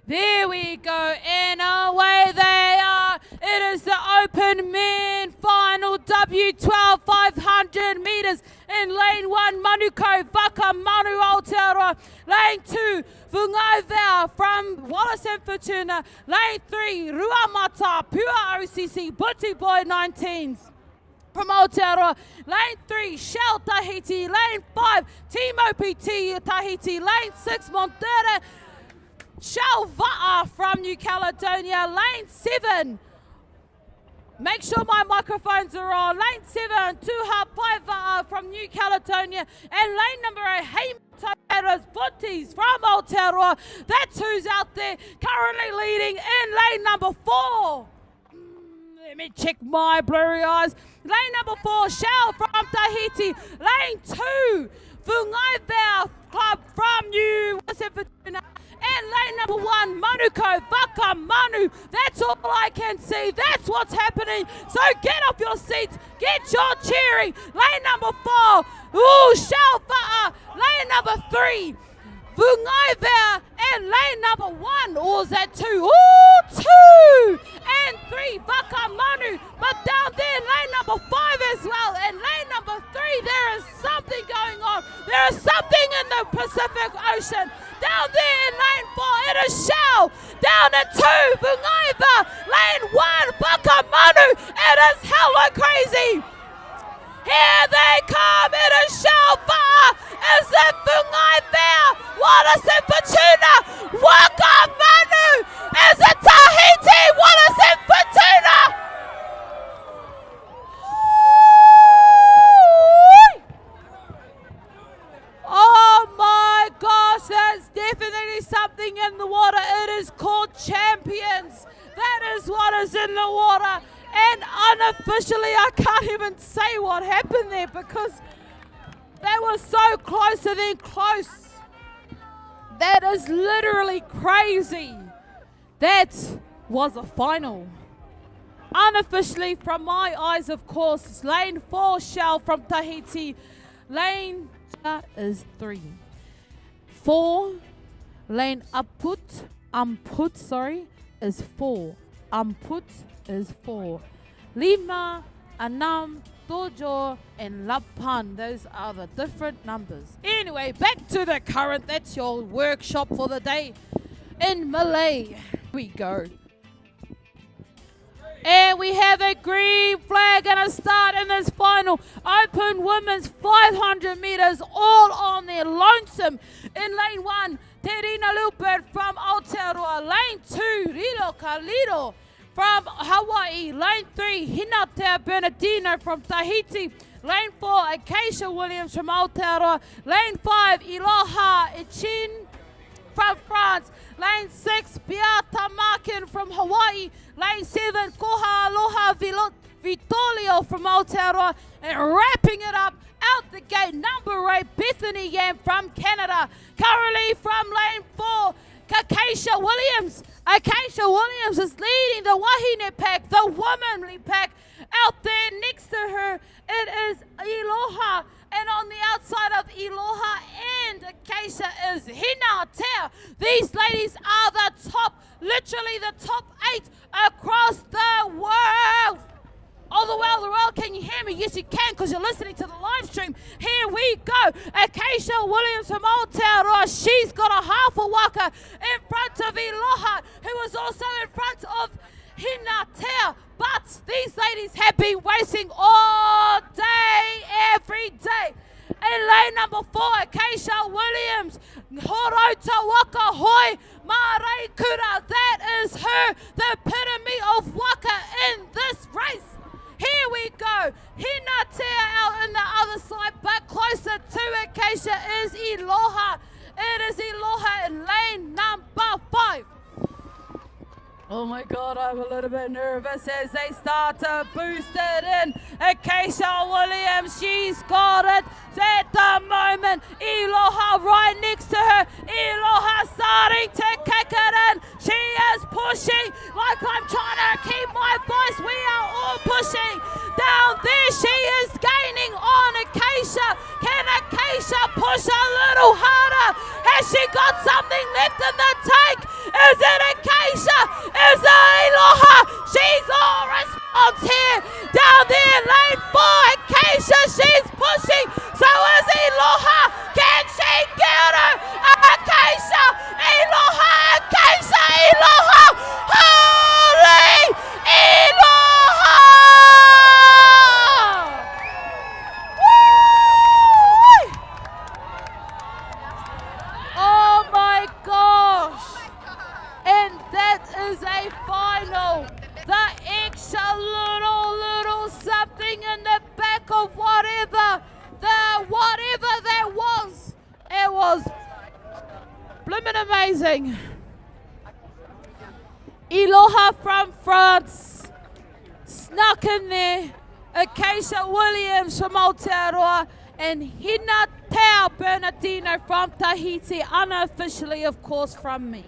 C: There we go, and away they are. It is the Open Men Final W12 500 metres in lane 1, Manuko Whakamanu Aotearoa. Lane 2, Vungaivau from Wallace and Fortuna. Lane 3, Ruamata Pua OCC Butty Boy 19s. From Aotearoa. Lane 3, Shell Tahiti. Lane 5, Timo PT Tahiti. Lane 6, Montera Shalva'a from New Caledonia. Lane 7, make sure my microphones are on. Lane 7, Tuha Paiva'a from New Caledonia. And lane number 8, Heimata's Footies from Aotearoa. That's who's out there currently leading in lane number 4. Let me check my blurry eyes. Lane number 4, Shell from Tahiti. Lane 2, Vungaivau Club from New Fortuna. And lane number 1, Manuko Whakamanu. That's all I can see. That's what's happening. So get off your seats. Get your cheering. Lane number 4, ooh, Shalva'a. Lane number 3, Vungaivau. And lane number 1, or is that 2? Ooh, 2 and 3, Whakamanu. But down there in lane number 5 as well. And lane number 3, there is something going on. There is something in the Pacific Ocean. Down there in lane 4, it is Shell. Down in 2, Vungaivau. Lane 1, Whakamanu. It is hella crazy. Here they come. It is Shalva'a. Is it Vungaivau? Wallace and Fortuna. Whakamanu. Is it Tahiti? Wallace and Fortuna. Oh my gosh, there's definitely something in the water. It is called champions. That is what is in the water. And unofficially, I can't even say what happened there because they were so close and then close. That is literally crazy. That was a final. Unofficially, from my eyes, of course, lane 4, Shell from Tahiti. Lane Marcha is 3. 4, lane amput, is 4. Amput is 4. Lima, Anam, Dojo, and Lapan. Those are the different numbers. Anyway, back to the current. That's your workshop for the day in Malay. Here we go. And we have a green flag and a start in this final open women's 500 meters, all on their lonesome. In lane 1, Terina Lupert from Aotearoa. Lane 2, Rilo Kalido from Hawaii. Lane 3, Hinata Bernardino from Tahiti. Lane 4, Acacia Williams from Aotearoa. Lane 5, Iloha Ichin from France. Lane 6, Beata Makin from Hawaii. Lane 7, Koha Aloha Vitolio from Aotearoa. And wrapping it up out the gate, number 8, Bethany Yam from Canada. Currently from lane 4, Acacia Williams. Acacia Williams is leading the Wahine pack, the womanly pack. Out there next to her, it is Iloha. And on the outside of Iloha and Acacia is Hina Tea. These ladies are the top, literally the top 8 across the world. All the world, can you hear me? Yes, you can, because you're listening to the live stream. Here we go. Acacia Williams from Aotearoa. She's got a half a waka in front of Iloha, who is also in front of Hinatea. But these ladies have been racing all day, every day. In lane number 4, Acacia Williams. Horota Waka Hoi Marei Kura. That is her, the epitome of waka in this race. Here we go. Hinatea out in the other side, but closer to Acacia is Iloha. It is Iloha in lane number 5. Oh my God, I'm a little bit nervous as they start to boost it in. Acacia Williams, she's got it at the moment. Iloha right next to her. Iloha starting to kick it in. She is pushing like I'm trying to keep my voice. We are all pushing. Down there she is gaining on Acacia. Can Acacia push a little harder? Has she got something left in the tank? Is it Acacia? Is it Iloha? She's all response here. Down there, lane 4, Acacia, she's pushing. So is Iloha. Can she get her? Acacia, Iloha, Acacia, Iloha. Holy Iloha! Woo! Oh my gosh. And that is a final. The extra little something in the back of whatever that was. It was blimmin' amazing. Iloha from France snuck in there. Acacia Williams from Aotearoa and Hina Teo Bernardino from Tahiti, unofficially of course from me.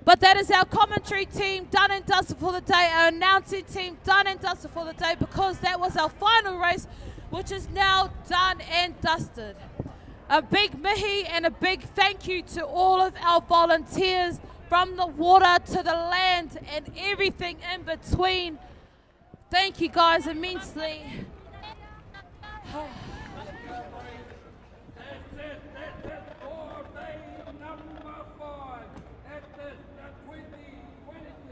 C: But that is our commentary team done and dusted for the day, our announcing team done and dusted for the day, because that was our final race, which is now done and dusted. A big mihi and a big thank you to all of our volunteers, from the water to the land and everything in between. Thank you guys immensely.